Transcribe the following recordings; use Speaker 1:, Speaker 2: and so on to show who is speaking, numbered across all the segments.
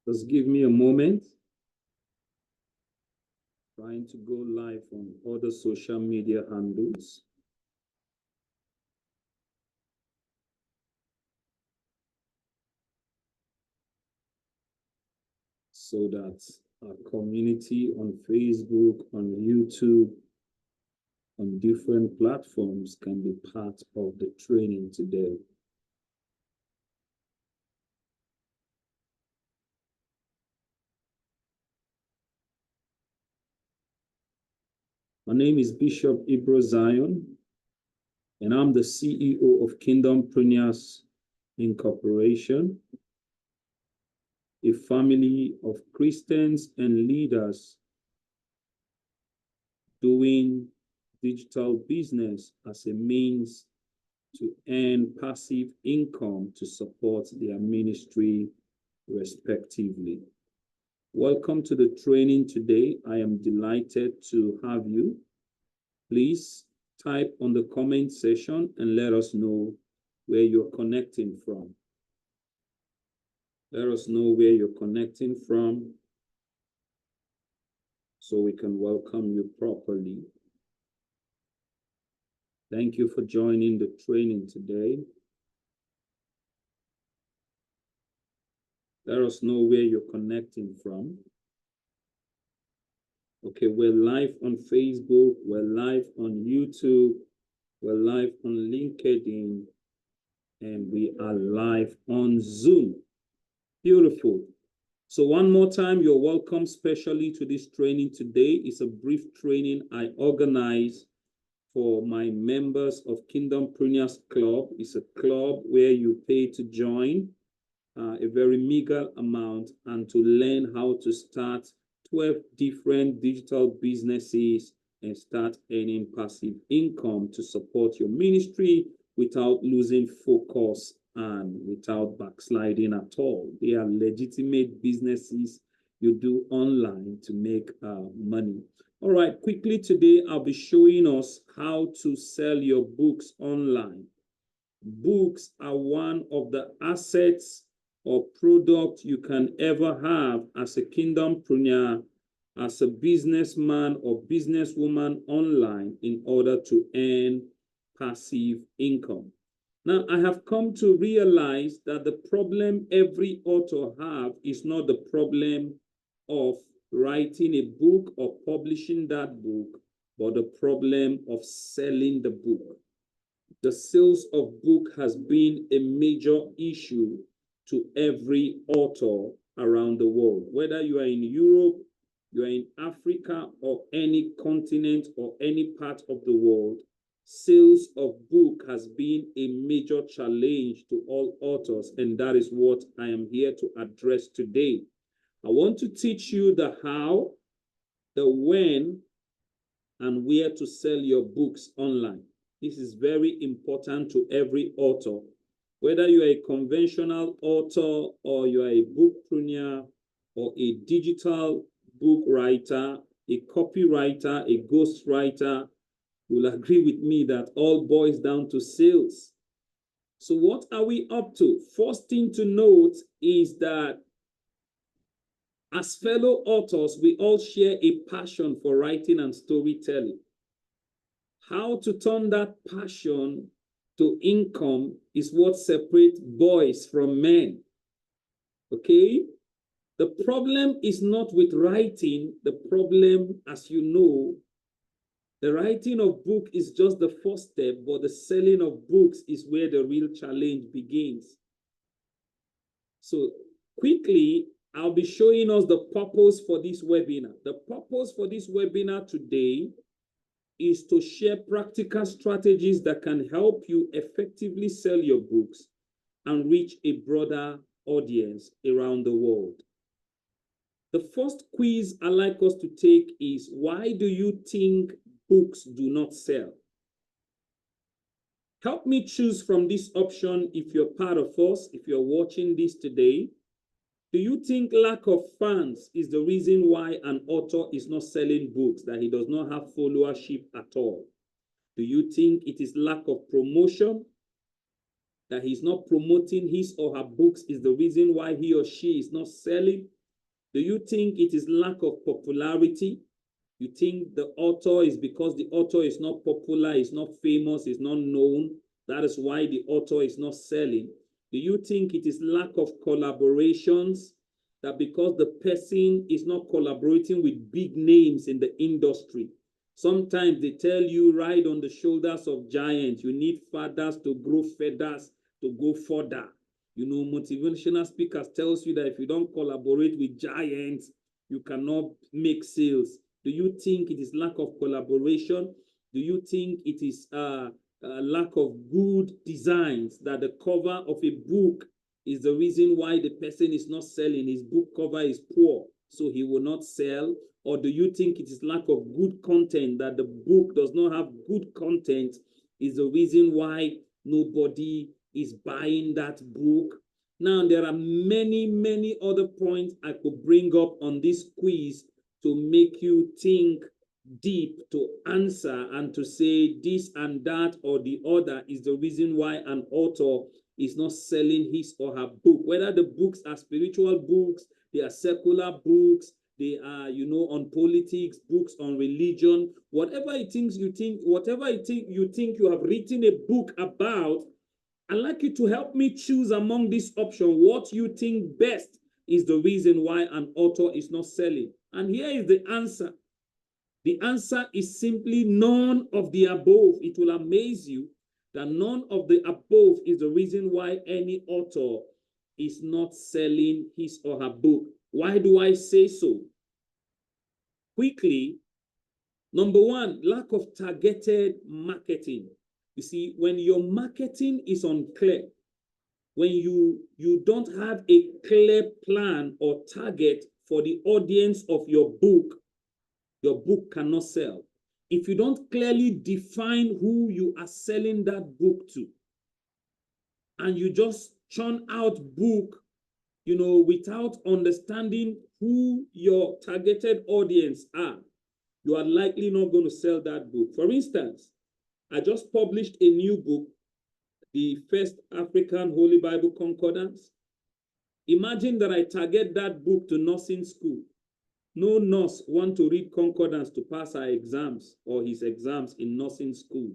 Speaker 1: Just give me a moment. Trying to go live on other social media handles. So that our community on Facebook, on YouTube, on different platforms can be part of the training today. My name is Bishop Ibro Zion, and I'm the CEO of Kingdompreneurs Incorporation, a family of Christians and leaders doing digital business as a means to earn passive income to support their ministry respectively. Welcome to the training today. I am delighted to have you. Please type on the comment section and let us know where you're connecting from. Let us know where you're connecting from so we can welcome you properly. Thank you for joining the training today. Let us know where you're connecting from. Okay, we're live on Facebook, we're live on YouTube, we're live on LinkedIn, and we are live on Zoom. Beautiful. So one more time, you're welcome specially to this training today. It's a brief training I organize for my members of Kingdompreneurs Club. It's a club where you pay to join a very meager amount and to learn how to start 12 different digital businesses and start earning passive income to support your ministry without losing focus and without backsliding at all. They are legitimate businesses you do online to make money. All right, quickly today, I'll be showing us how to sell your books online. Books are one of the assets or product you can ever have as a kingdompreneur, as a businessman or businesswoman online in order to earn passive income. Now, I have come to realize that the problem every author have is not the problem of writing a book or publishing that book, but the problem of selling the book. The sales of book has been a major issue to every author around the world. Whether you are in Europe, you are in Africa, or any continent or any part of the world, sales of book has been a major challenge to all authors, and that is what I am here to address today. I want to teach you the how, the when, and where to sell your books online. This is very important to every author. Whether you are a conventional author or you are a bookpreneur or a digital book writer, a copywriter, a ghostwriter, you'll agree with me that all boils down to sales. So what are we up to? First thing to note is that as fellow authors, we all share a passion for writing and storytelling. How to turn that passion to income is what separates boys from men. Okay? The problem is not with writing. The problem, as you know, the writing of book is just the first step, but the selling of books is where the real challenge begins. So quickly, I'll be showing us the purpose for this webinar. The purpose for this webinar today is to share practical strategies that can help you effectively sell your books and reach a broader audience around the world. The first quiz I like us to take is, why do you think books do not sell? Help me choose from this option if you're part of us, if you're watching this today. Do you think lack of fans is the reason why an author is not selling books, that he does not have followership at all? Do you think it is lack of promotion? that he's not promoting his or her books is the reason why he or she is not selling? Do you think it is lack of popularity? You think the author is because the author is not popular, is not famous, is not known, that is why the author is not selling? Do you think it is lack of collaborations, that because the person is not collaborating with big names in the industry? Sometimes they tell you, ride on the shoulders of giants. You need fathers to grow feathers to go further. You know, motivational speakers tells you that if you don't collaborate with giants, you cannot make sales. Do you think it is lack of collaboration? Do you think it is a lack of good designs, that the cover of a book is the reason why the person is not selling? His book cover is poor, so he will not sell? Or do you think it is lack of good content, that the book does not have good content is the reason why nobody is buying that book? Now, there are many, many other points I could bring up on this quiz to make you think deep, to answer and to say this and that or the other is the reason why an author is not selling his or her book. Whether the books are spiritual books, they are secular books, they are, you know, on politics, books on religion, whatever it is you think, whatever it is you think you have written a book about, I'd like you to help me choose among this option what you think best is the reason why an author is not selling. And here is the answer. The answer is simply none of the above. It will amaze you that none of the above is the reason why any author is not selling his or her book. Why do I say so? Quickly, number one, lack of targeted marketing. You see, when your marketing is unclear, when you don't have a clear plan or target for the audience of your book cannot sell. If you don't clearly define who you are selling that book to, and you just churn out book, you know, without understanding who your targeted audience are, you are likely not going to sell that book. For instance, I just published a new book, the First African Holy Bible Concordance. Imagine that I target that book to nursing school. No nurse wants to read concordance to pass her exams or his exams in nursing school.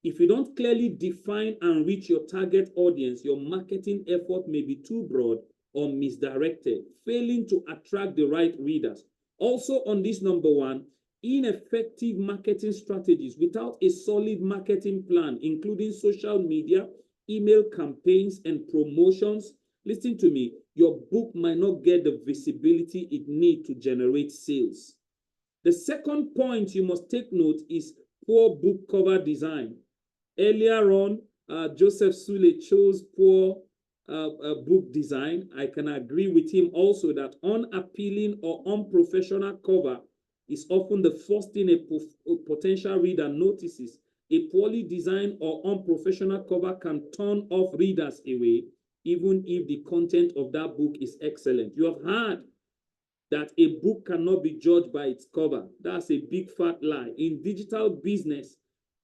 Speaker 1: If you don't clearly define and reach your target audience, your marketing effort may be too broad or misdirected, failing to attract the right readers. Also on this number one, ineffective marketing strategies without a solid marketing plan, including social media, email campaigns, and promotions. Listen to me, your book might not get the visibility it needs to generate sales. The second point you must take note is poor book cover design. Earlier on, Joseph Sule chose poor book design. I can agree with him also that unappealing or unprofessional cover is often the first thing a potential reader notices. A poorly designed or unprofessional cover can turn off readers away, even if the content of that book is excellent. You have heard that a book cannot be judged by its cover. That's a big fat lie. In digital business,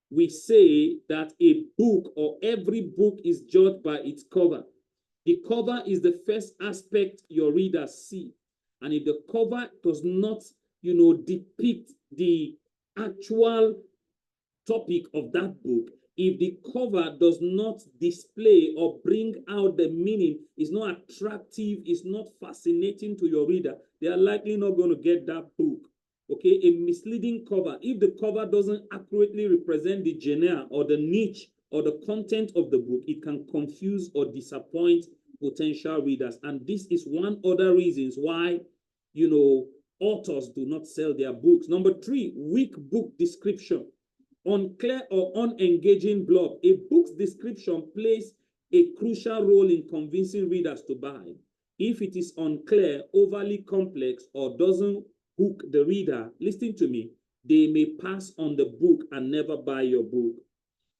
Speaker 1: we say that a book or every book is judged by its cover. The cover is the first aspect your readers see. And if the cover does not, you know, depict the actual topic of that book, if the cover does not display or bring out the meaning, is not attractive, is not fascinating to your reader, they are likely not going to get that book. Okay, a misleading cover, if the cover doesn't accurately represent the genre or the niche or the content of the book, it can confuse or disappoint potential readers. And this is one other reasons why, you know, authors do not sell their books. Number three, weak book description. Unclear or unengaging blog. A book's description plays a crucial role in convincing readers to buy. If it is unclear, overly complex, or doesn't hook the reader, listen to me, they may pass on the book and never buy your book.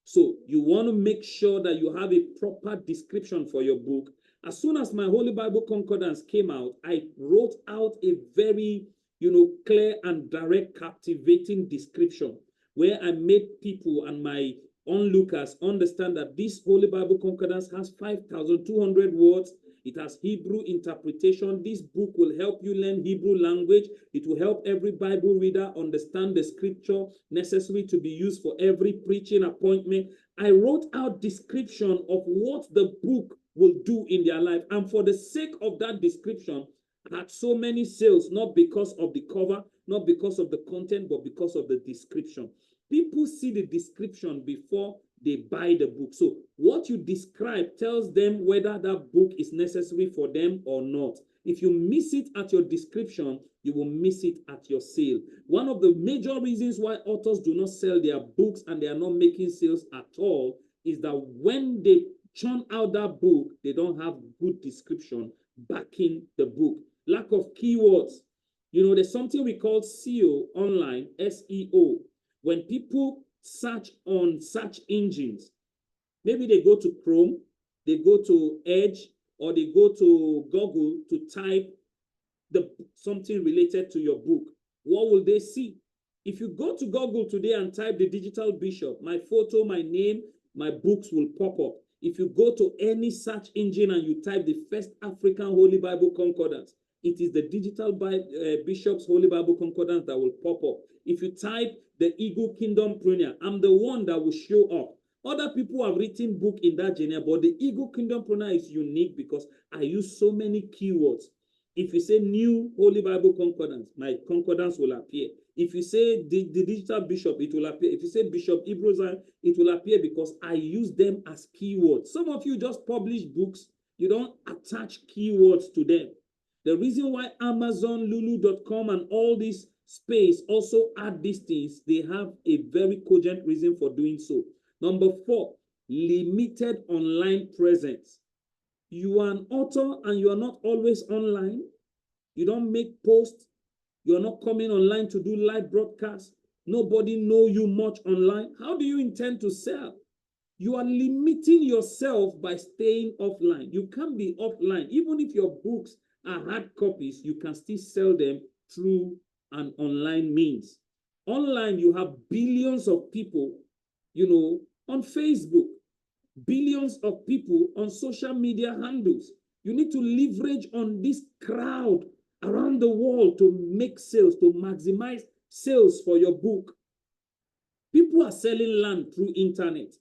Speaker 1: So you want to make sure that you have a proper description for your book. As soon as my Holy Bible Concordance came out, I wrote out a very, you know, clear and direct, captivating description where I made people and my onlookers understand that this Holy Bible Concordance has 5,200 words. It has Hebrew interpretation. This book will help you learn Hebrew language. It will help every Bible reader understand the scripture necessary to be used for every preaching appointment. I wrote out description of what the book will do in their life. And for the sake of that description, I had so many sales, not because of the cover, not because of the content, but because of the description. People see the description before they buy the book. So what you describe tells them whether that book is necessary for them or not. If you miss it at your description, you will miss it at your sale. One of the major reasons why authors do not sell their books and they are not making sales at all is that when they churn out that book, they don't have good description backing the book. Lack of keywords. You know, there's something we call SEO online, SEO. When people search on search engines, maybe they go to Chrome, they go to Edge, or they go to Google to type something related to your book. What will they see? If you go to Google today and type the Digital Bishop, my photo, my name, my books will pop up. If you go to any search engine and you type the First African Holy Bible Concordance, it is the Digital Bishop's Holy Bible Concordance that will pop up. If you type the Eagle Kingdompreneur, I'm the one that will show up. Other people have written book in that genre, but the Eagle Kingdompreneur is unique because I use so many keywords. If you say New Holy Bible Concordance, my concordance will appear. If you say the Digital Bishop, it will appear. If you say Bishop Ibrahim, it will appear because I use them as keywords. Some of you just publish books, you don't attach keywords to them. The reason why Amazon, Lulu.com, and all this space also add these things, they have a very cogent reason for doing so. Number 4, limited online presence. You are an author and you are not always online. You don't make posts. You're not coming online to do live broadcasts. Nobody knows you much online. How do you intend to sell? You are limiting yourself by staying offline. You can't be offline. Even if your books are hard copies, you can still sell them through an online means. Online, you have billions of people, you know, on Facebook, billions of people on social media handles. You need to leverage on this crowd around the world to make sales, to maximize sales for your book. People are selling land through internet.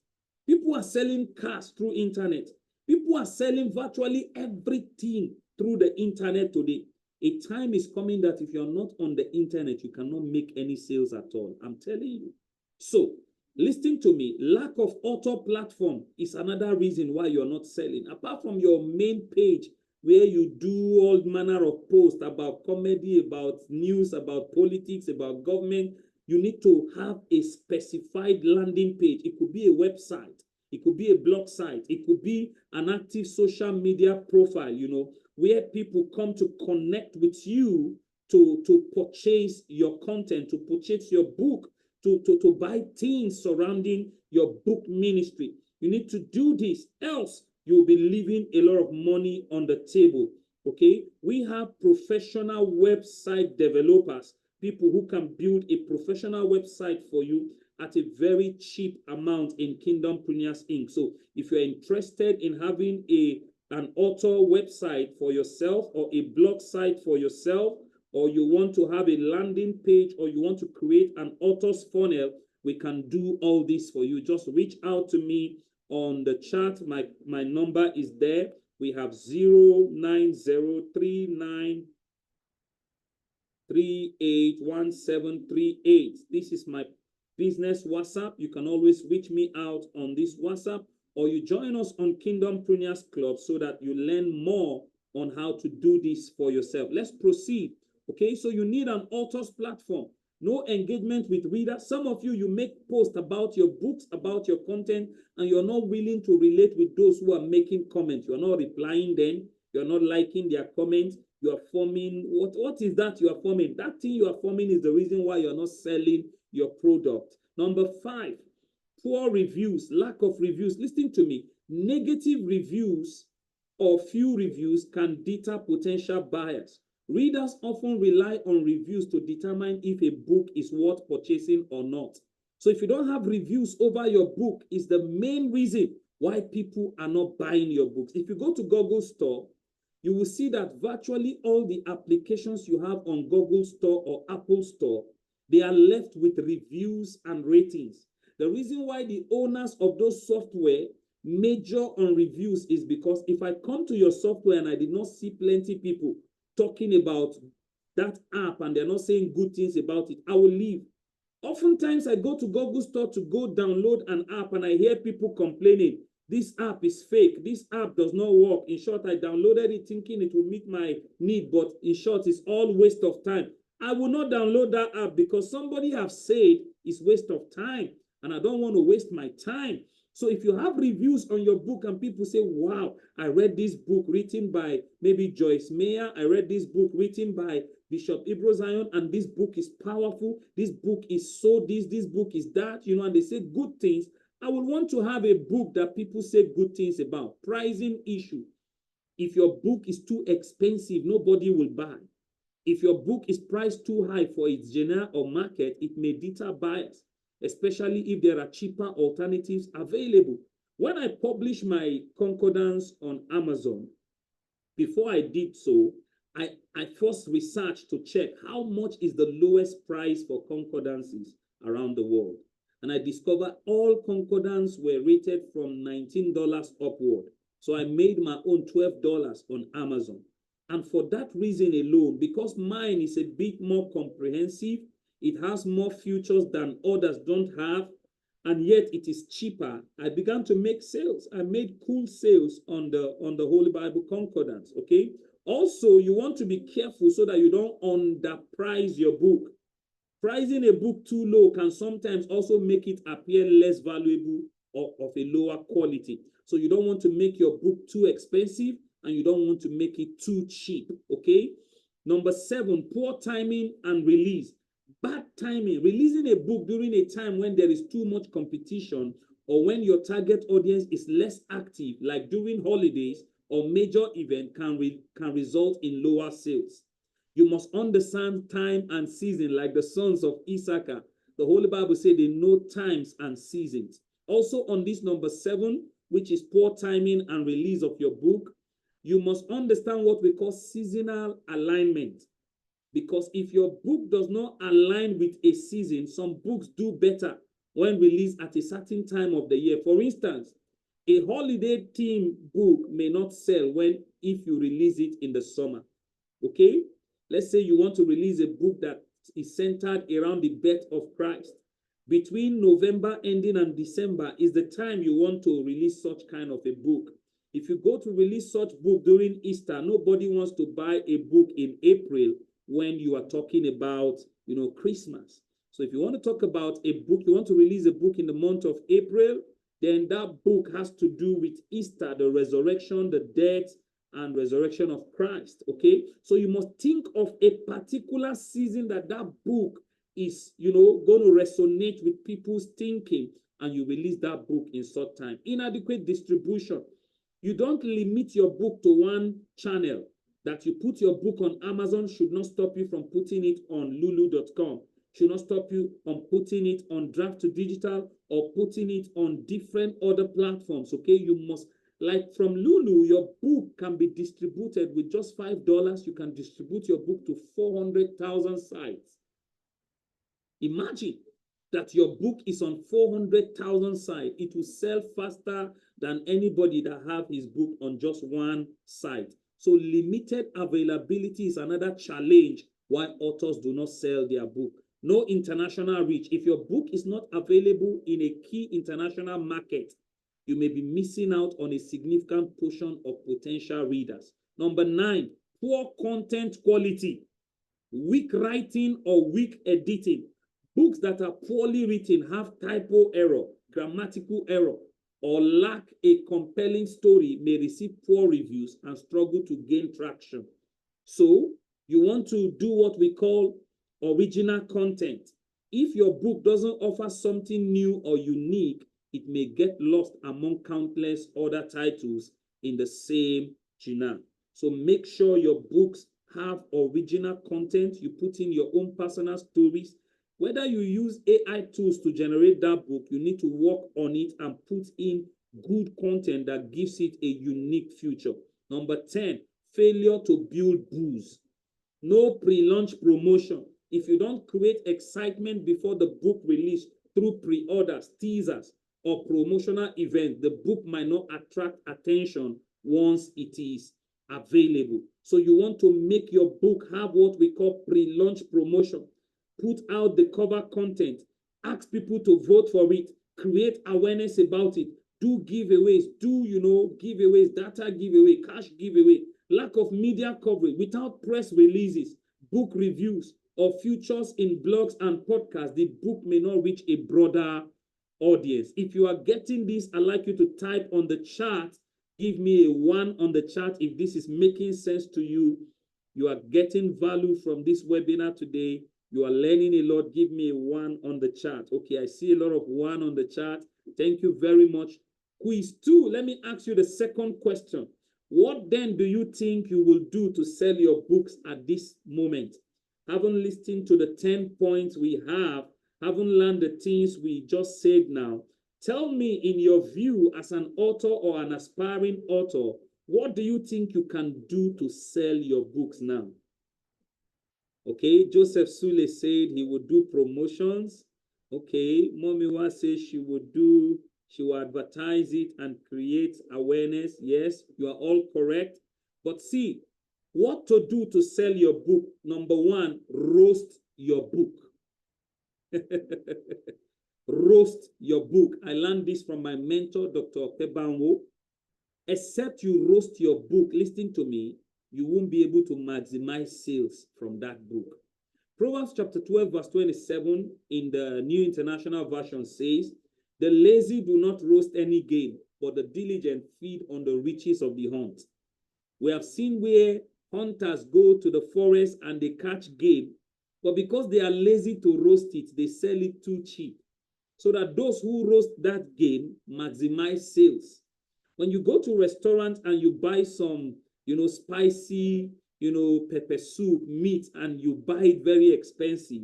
Speaker 1: People are selling cars through internet. People are selling virtually everything through the internet today. A time is coming that if you're not on the internet, you cannot make any sales at all. I'm telling you. So, listen to me. Lack of author platform is another reason why you're not selling. Apart from your main page, where you do all manner of posts about comedy, about news, about politics, about government, you need to have a specified landing page. It could be a website. It could be a blog site. It could be an active social media profile, you know, where people come to connect with you to purchase your content, to purchase your book, to buy things surrounding your book ministry. You need to do this, else you'll be leaving a lot of money on the table. Okay, we have professional website developers, people who can build a professional website for you at a very cheap amount in Kingdompreneurs Inc. So if you're interested in having an author website for yourself, or a blog site for yourself, or you want to have a landing page, or you want to create an author's funnel, we can do all this for you. Just reach out to me on the chat. My number is there. We have 09039381738. This is my business WhatsApp. You can always reach me out on this WhatsApp, or you join us on Kingdompreneurs Club so that you learn more on how to do this for yourself. Let's proceed. Okay, so you need an author's platform. No engagement with readers. Some of you make posts about your books, about your content, and you're not willing to relate with those who are making comments. You're not replying them. You're not liking their comments. You are forming, what is that you are forming? That thing you are forming is the reason why you're not selling your product. Number 5, poor reviews, lack of reviews. Listen to me. Negative reviews or few reviews can deter potential buyers. Readers often rely on reviews to determine if a book is worth purchasing or not. So if you don't have reviews over your book, is the main reason why people are not buying your books. If you go to Google Store, you will see that virtually all the applications you have on Google Store or Apple Store, they are left with reviews and ratings. The reason why the owners of those software major on reviews is because if I come to your software and I did not see plenty people talking about that app and they're not saying good things about it, I will leave. Oftentimes I go to Google Store to go download an app and I hear people complaining, this app is fake, this app does not work. In short, I downloaded it thinking it will meet my need, but in short, it's all waste of time. I will not download that app because somebody have said it's waste of time and I don't want to waste my time. So if you have reviews on your book and people say, wow, I read this book written by maybe Joyce Meyer, I read this book written by Bishop Ibro Zion, and this book is powerful, this book is so this book is that, and they say good things, I would want to have a book that people say good things about. Pricing issue. If your book is too expensive, nobody will buy. If your book is priced too high for its genre or market, it may deter buyers, especially if there are cheaper alternatives available. When I published my concordance on Amazon, before I did so, I first researched to check how much is the lowest price for concordances around the world. And I discovered all concordance were rated from $19 upward. So I made my own $12 on Amazon. And for that reason alone, because mine is a bit more comprehensive, it has more features than others don't have, and yet it is cheaper, I began to make sales. I made cool sales on the Holy Bible Concordance, okay? Also, you want to be careful so that you don't underprice your book. Pricing a book too low can sometimes also make it appear less valuable or of a lower quality. So you don't want to make your book too expensive and you don't want to make it too cheap, okay? Number 7, poor timing and release. Bad timing. Releasing a book during a time when there is too much competition or when your target audience is less active, like during holidays or major event, can result in lower sales. You must understand time and season, like the sons of Issachar. The Holy Bible says they know times and seasons. Also on this number 7, which is poor timing and release of your book, you must understand what we call seasonal alignment. Because if your book does not align with a season, some books do better when released at a certain time of the year. For instance, a holiday theme book may not sell if you release it in the summer. Okay? Let's say you want to release a book that is centered around the birth of Christ. Between November ending and December is the time you want to release such kind of a book. If you go to release such book during Easter, nobody wants to buy a book in April when you are talking about, Christmas. So if you want to talk about a book, you want to release a book in the month of April, then that book has to do with Easter, the resurrection, the death, and resurrection of Christ, okay? So you must think of a particular season that book is, going to resonate with people's thinking, and you release that book in short time. Inadequate distribution. You don't limit your book to one channel. That you put your book on Amazon should not stop you from putting it on lulu.com, should not stop you from putting it on Draft2Digital or putting it on different other platforms, okay? You must, like from Lulu, your book can be distributed with just $5. You can distribute your book to 400,000 sites. Imagine that your book is on 400,000 sites. It will sell faster than anybody that have his book on just one site. So limited availability is another challenge why authors do not sell their book. No international reach. If your book is not available in a key international market, you may be missing out on a significant portion of potential readers. Number 9, poor content quality, weak writing or weak editing. Books that are poorly written have typo error, grammatical error, or lack a compelling story may receive poor reviews and struggle to gain traction. So you want to do what we call original content. If your book doesn't offer something new or unique, it may get lost among countless other titles in the same genre. So make sure your books have original content. You put in your own personal stories. Whether you use AI tools to generate that book, you need to work on it and put in good content that gives it a unique future. Number 10, failure to build buzz. No pre-launch promotion. If you don't create excitement before the book release through pre-orders, teasers, or promotional events, the book might not attract attention once it is available. So you want to make your book have what we call pre-launch promotion. Put out the cover content, ask people to vote for it, create awareness about it, do giveaways, giveaways, data giveaway, cash giveaway, lack of media coverage, without press releases, book reviews, or features in blogs and podcasts, the book may not reach a broader audience. If you are getting this, I'd like you to type on the chat, give me a 1 on the chat if this is making sense to you. You are getting value from this webinar today. You are learning a lot. Give me a 1 on the chat. Okay, I see a lot of 1 on the chat. Thank you very much. Quiz 2, let me ask you the second question. What then do you think you will do to sell your books at this moment? Haven't listened to the 10 points we have, haven't learned the things we just said now. Tell me, in your view, as an author or an aspiring author, what do you think you can do to sell your books now? Okay, Joseph Sule said he would do promotions. Okay, Momiwa says she will advertise it and create awareness. Yes, you are all correct. But see, what to do to sell your book? Number 1, roast your book. Roast your book. I learned this from my mentor, Dr. Pebanwo. Except you roast your book, listen to me, you won't be able to maximize sales from that book. Proverbs chapter 12, verse 27 in the New International Version says, the lazy do not roast any game, but the diligent feed on the riches of the hunt. We have seen where hunters go to the forest and they catch game, but because they are lazy to roast it, they sell it too cheap, so that those who roast that game maximize sales. When you go to a restaurant and you buy some, spicy, pepper soup, meat, and you buy it very expensive,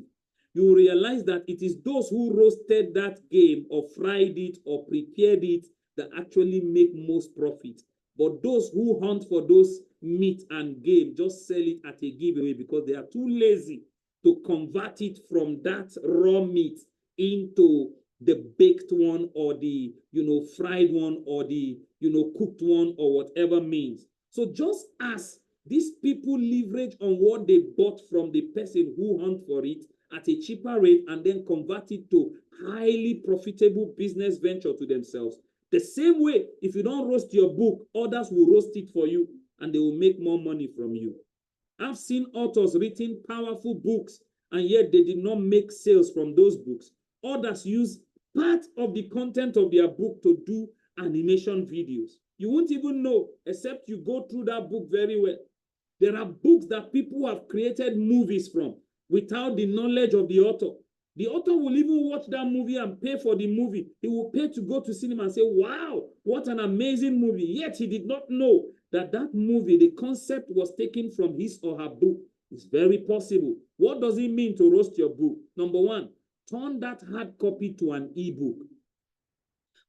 Speaker 1: you realize that it is those who roasted that game or fried it or prepared it that actually make most profit. But those who hunt for those meat and game just sell it at a giveaway because they are too lazy to convert it from that raw meat into the baked one or the fried one or the cooked one or whatever means. So just as these people leverage on what they bought from the person who hunt for it at a cheaper rate and then convert it to highly profitable business venture to themselves, the same way, if you don't roast your book, others will roast it for you and they will make more money from you. I've seen authors written powerful books and yet they did not make sales from those books. Others use part of the content of their book to do animation videos. You won't even know except you go through that book very well. There are books that people have created movies from without the knowledge of the author. The author will even watch that movie and pay for the movie. He will pay to go to cinema and say, wow, what an amazing movie. Yet he did not know that that movie, the concept was taken from his or her book. It's very possible. What does it mean to roast your book? Number 1, turn that hard copy to an ebook.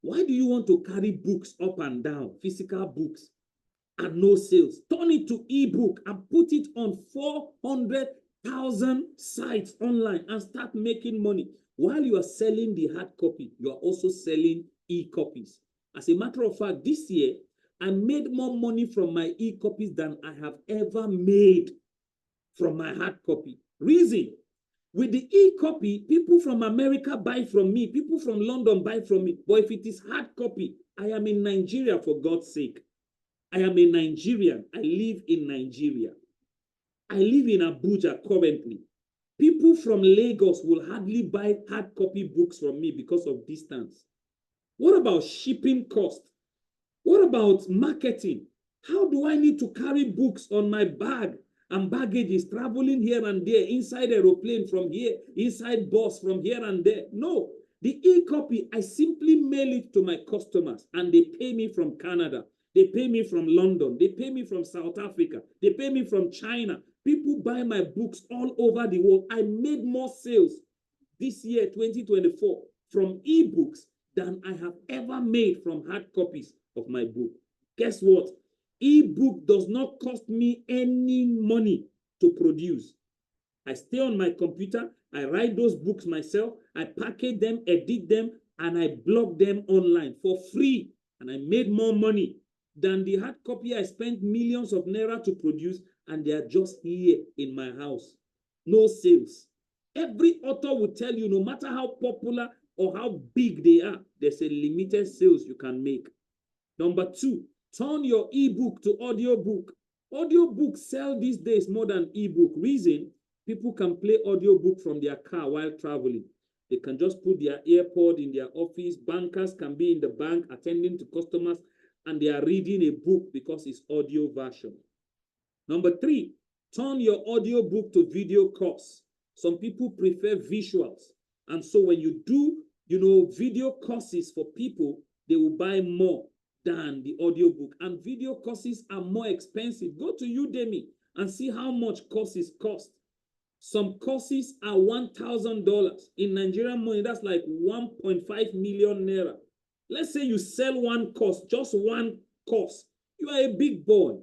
Speaker 1: Why do you want to carry books up and down, physical books, and no sales? Turn it to ebook and put it on 400,000 sites online and start making money. While you are selling the hard copy, you are also selling e-copies. As a matter of fact, this year, I made more money from my e-copies than I have ever made from my hard copy. Reason? With the e-copy, people from America buy from me, people from London buy from me. But if it is hard copy, I am in Nigeria, for God's sake. I am a Nigerian. I live in Nigeria. I live in Abuja currently. People from Lagos will hardly buy hard copy books from me because of distance. What about shipping cost? What about marketing? How do I need to carry books on my bag and baggages traveling here and there, inside aeroplane from here, inside bus from here and there? No, the e-copy, I simply mail it to my customers and they pay me from Canada. They pay me from London. They pay me from South Africa. They pay me from China. People buy my books all over the world. I made more sales this year, 2024, from ebooks than I have ever made from hard copies of my book. Guess what? Ebook does not cost me any money to produce. I stay on my computer, I write those books myself, I package them, edit them, and I blog them online for free. And I made more money than the hard copy I spent millions of naira to produce, and they are just here in my house. No sales. Every author will tell you, no matter how popular or how big they are, there's a limited sales you can make. Number two, turn your ebook to audiobook. Audiobooks sell these days more than ebook. Reason, people can play audiobook from their car while traveling. They can just put their earpod in their office. Bankers can be in the bank attending to customers, and they are reading a book because it's audio version. Number three, turn your audiobook to video course. Some people prefer visuals. And so when you do, video courses for people, they will buy more than the audiobook. And video courses are more expensive. Go to Udemy and see how much courses cost. Some courses are $1,000. In Nigerian money, that's like 1.5 million naira. Let's say you sell one course, just one course. You are a big boy.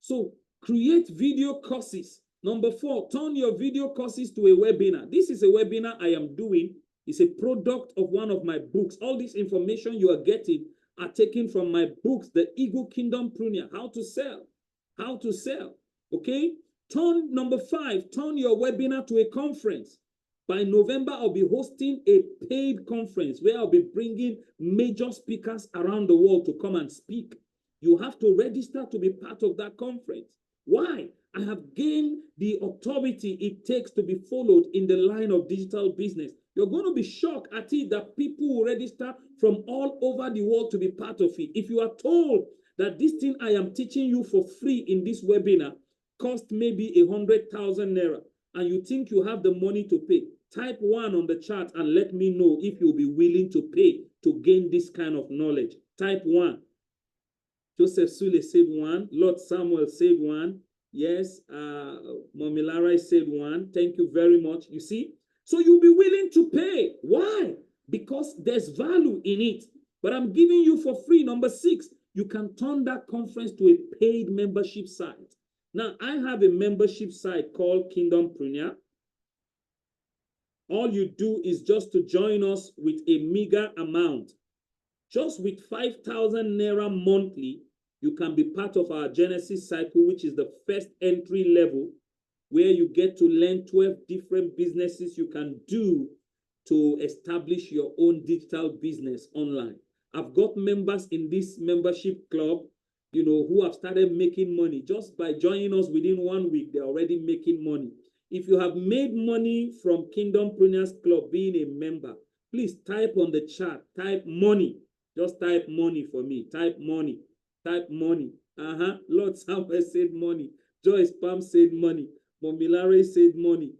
Speaker 1: So create video courses. Number four, turn your video courses to a webinar. This is a webinar I am doing. It's a product of one of my books. All this information you are getting are taken from my books, The Eagle Kingdompreneur, How to Sell. Okay? Number five, turn your webinar to a conference. By November, I'll be hosting a paid conference where I'll be bringing major speakers around the world to come and speak. You have to register to be part of that conference. Why? I have gained the authority it takes to be followed in the line of digital business. You're going to be shocked at it that people will register from all over the world to be part of it. If you are told that this thing I am teaching you for free in this webinar cost maybe 100,000 naira, and you think you have the money to pay, type 1 on the chat and let me know if you'll be willing to pay to gain this kind of knowledge. Type 1. Joseph Sule said 1. Lord Samuel said 1. Yes, Mommy Lara said 1. Thank you very much. You see? So you'll be willing to pay. Why? Because there's value in it. But I'm giving you for free. Number 6, you can turn that conference to a paid membership site. Now, I have a membership site called Kingdompreneur. All you do is just to join us with a meager amount. Just with 5,000 naira monthly, you can be part of our Genesis cycle, which is the first entry level, where you get to learn 12 different businesses you can do to establish your own digital business online. I've got members in this membership club, who have started making money. Just by joining us within 1 week, they're already making money. If you have made money from Kingdompreneurs Club being a member, please type on the chat, type money. Just type money for me. Type money. Type money. Lord Samuel said money. Joyce Pam said money. Momilare said money.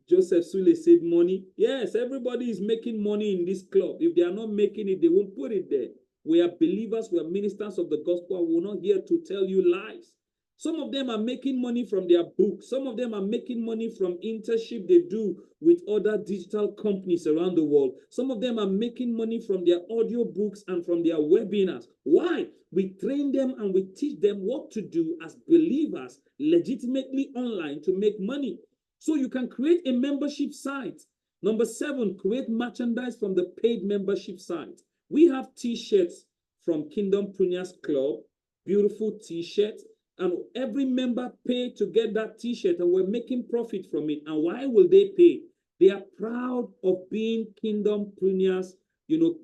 Speaker 1: Joseph Sule said money. Yes, everybody is making money in this club. If they are not making it, they won't put it there. We are believers, we are ministers of the gospel, and we're not here to tell you lies. Some of them are making money from their books. Some of them are making money from internship they do with other digital companies around the world. Some of them are making money from their audio books and from their webinars. Why? We train them and we teach them what to do as believers legitimately online to make money. So you can create a membership site. Number 7, create merchandise from the paid membership site. We have t-shirts from Kingdompreneurs Club, beautiful t-shirts. And every member paid to get that t-shirt, and we're making profit from it. And why will they pay? They are proud of being Kingdompreneurs,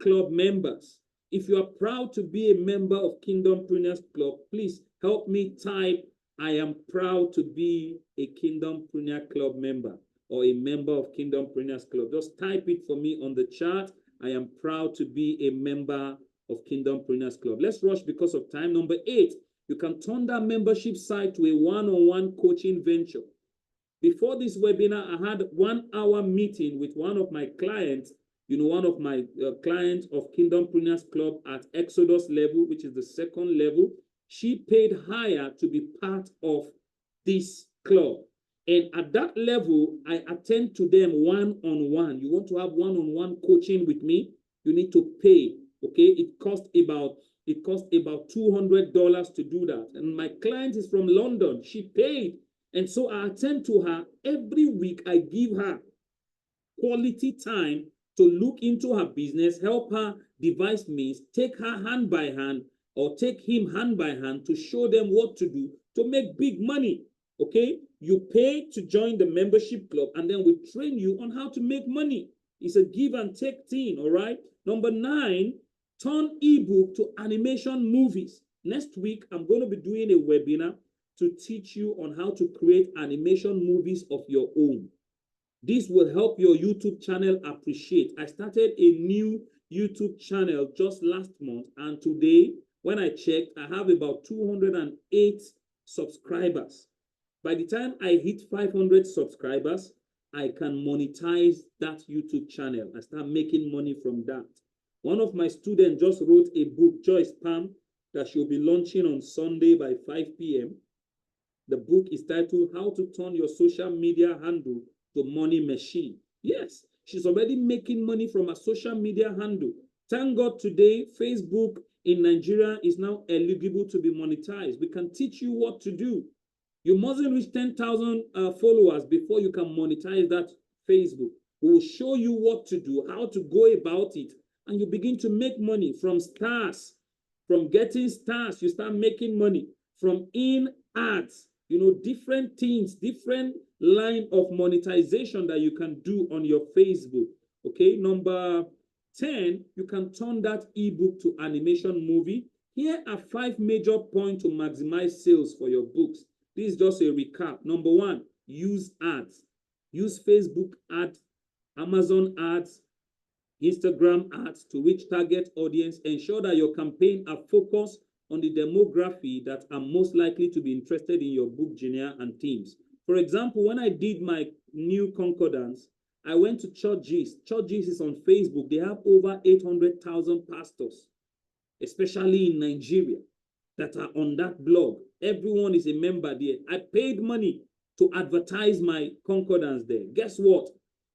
Speaker 1: club members. If you are proud to be a member of Kingdompreneurs Club, please help me type, I am proud to be a Kingdompreneur Club member or a member of Kingdompreneurs Club. Just type it for me on the chat. I am proud to be a member of Kingdompreneurs Club. Let's rush because of time. Number 8. You can turn that membership site to a one-on-one coaching venture. Before this webinar, I had 1 hour meeting with one of my clients, one of my clients of Kingdompreneurs Club at Exodus level, which is the 2nd level. She paid higher to be part of this club. And at that level, I attend to them one-on-one. You want to have one-on-one coaching with me, you need to pay. Okay, it costs about $200 to do that. And my client is from London. She paid. And so I attend to her every week. I give her quality time to look into her business, help her devise means, take her hand by hand or take him hand by hand to show them what to do to make big money. Okay, you pay to join the membership club, and then we train you on how to make money. It's a give and take thing. All right. Number 9, turn ebook to animation movies. Next week, I'm going to be doing a webinar to teach you on how to create animation movies of your own. This will help your YouTube channel appreciate. I started a new YouTube channel just last month, and today, when I checked, I have about 208 subscribers. By the time I hit 500 subscribers, I can monetize that YouTube channel. I start making money from that. One of my students just wrote a book, Joyce Pam, that she'll be launching on Sunday by 5 p.m. The book is titled How to Turn Your Social Media Handle to Money Machine. Yes, she's already making money from a social media handle. Thank God today, Facebook in Nigeria is now eligible to be monetized. We can teach you what to do. You mustn't reach 10,000 followers before you can monetize that Facebook. We will show you what to do, how to go about it, and you begin to make money from stars. From getting stars, you start making money from in ads. You know, different things, different line of monetization that you can do on your Facebook. Okay, number 10, you can turn that ebook to animation movie. Here are 5 major points to maximize sales for your books. This is just a recap. Number 1, use ads. Use Facebook ads, Amazon ads, Instagram ads to reach target audience. Ensure that your campaign are focused on the demography that are most likely to be interested in your book genre and themes. For example, when I did my new concordance, I went to Church Gist. Church Gist is on Facebook. They have over 800,000 pastors, especially in Nigeria, that are on that blog. Everyone is a member there. I paid money to advertise my concordance there. Guess what?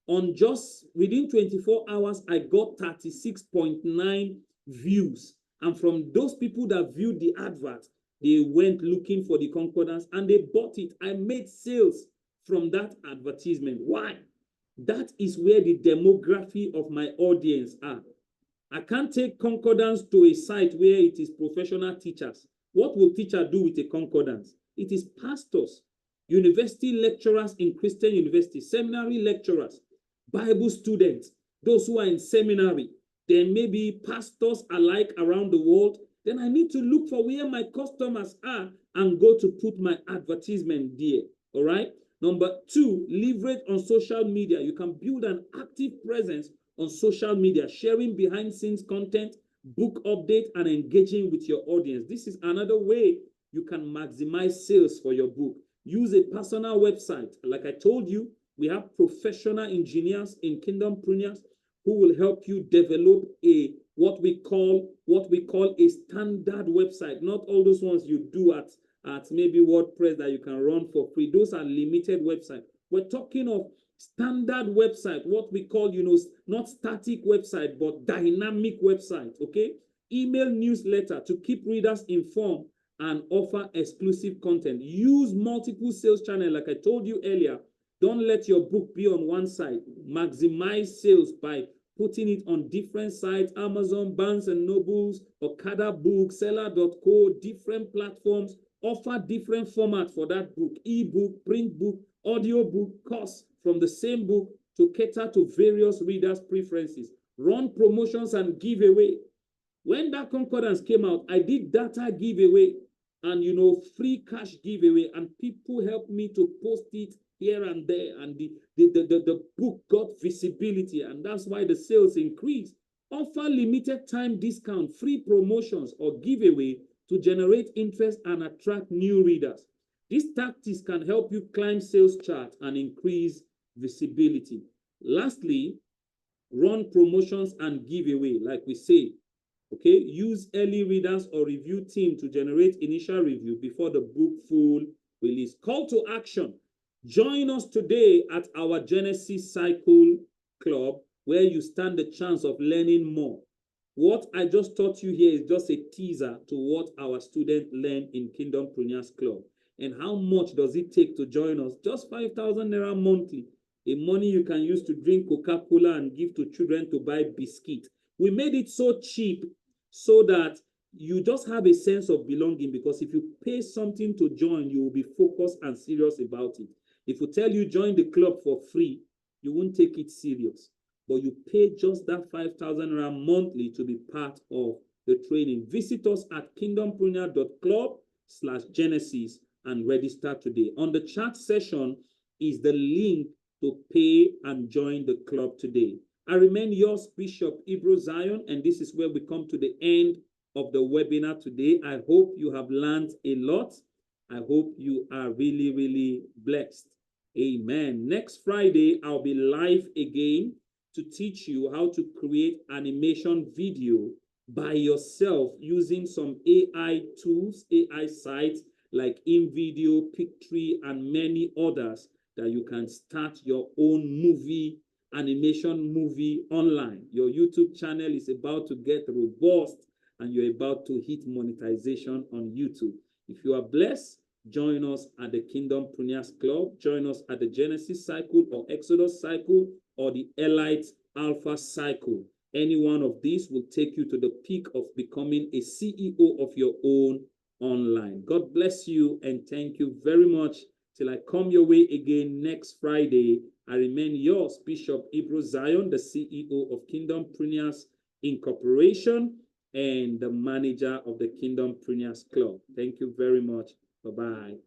Speaker 1: On just within 24 hours, I got 36.9 views. And from those people that viewed the advert, they went looking for the concordance and they bought it. I made sales from that advertisement. Why? That is where the demography of my audience are. I can't take concordance to a site where it is professional teachers. What will teacher do with a concordance? It is pastors, university lecturers in Christian university, seminary lecturers, Bible students, those who are in seminary. Then maybe pastors alike around the world. Then I need to look for where my customers are and go to put my advertisement there. All right. Number 2, leverage on social media. You can build an active presence on social media, sharing behind scenes content, book update, and engaging with your audience. This is another way you can maximize sales for your book. Use a personal website. Like I told you, we have professional engineers in Kingdompreneurs who will help you develop a what we call a standard website. Not all those ones you do at maybe WordPress that you can run for free. Those are limited websites. We're talking of standard website, what we call, not static website, but dynamic website. Okay, email newsletter to keep readers informed and offer exclusive content. Use multiple sales channels, like I told you earlier. Don't let your book be on one side. Maximize sales by putting it on different sites: Amazon, Barnes and Nobles, Okada Book, Seller.co, different platforms. Offer different formats for that book: ebook, print book, audio book, course from the same book to cater to various readers' preferences. Run promotions and giveaway. When that concordance came out, I did data giveaway and free cash giveaway, and people helped me to post it here and there, and the book got visibility, and that's why the sales increased. Offer limited time discount, free promotions, or giveaway to generate interest and attract new readers. These tactics can help you climb sales chart and increase visibility. Lastly, run promotions and giveaway, like we say. Okay, use early readers or review team to generate initial review before the book full release. Call to action. Join us today at our Genesis Cycle Club, where you stand the chance of learning more. What I just taught you here is just a teaser to what our students learn in Kingdompreneurs Club. And how much does it take to join us? Just 5,000 naira monthly. A money you can use to drink Coca-Cola and give to children to buy biscuit. We made it so cheap so that you just have a sense of belonging, because if you pay something to join, you will be focused and serious about it. If we tell you join the club for free, you won't take it serious. But you pay just that 5,000 rand monthly to be part of the training. Visit us at kingdompreneur.club/Genesis and register today. On the chat session is the link to pay and join the club today. I remain yours, Bishop Ibro Zion, and this is where we come to the end of the webinar today. I hope you have learned a lot. I hope you are really, really blessed. Amen. Next Friday, I'll be live again to teach you how to create animation video by yourself using some AI tools, AI sites like InVideo, Pictree, and many others, that you can start your own animation movie online. Your YouTube channel is about to get robust and you're about to hit monetization on YouTube. If you are blessed, join us at the Kingdompreneurs Club. Join us at the Genesis Cycle or Exodus Cycle or the Elite Alpha Cycle. Any one of these will take you to the peak of becoming a CEO of your own online. God bless you and thank you very much. Till I come your way again next Friday, I remain yours, Bishop Ibro Zion, the CEO of Kingdompreneurs Incorporation and the manager of the Kingdompreneurs Club. Thank you very much. Bye-bye.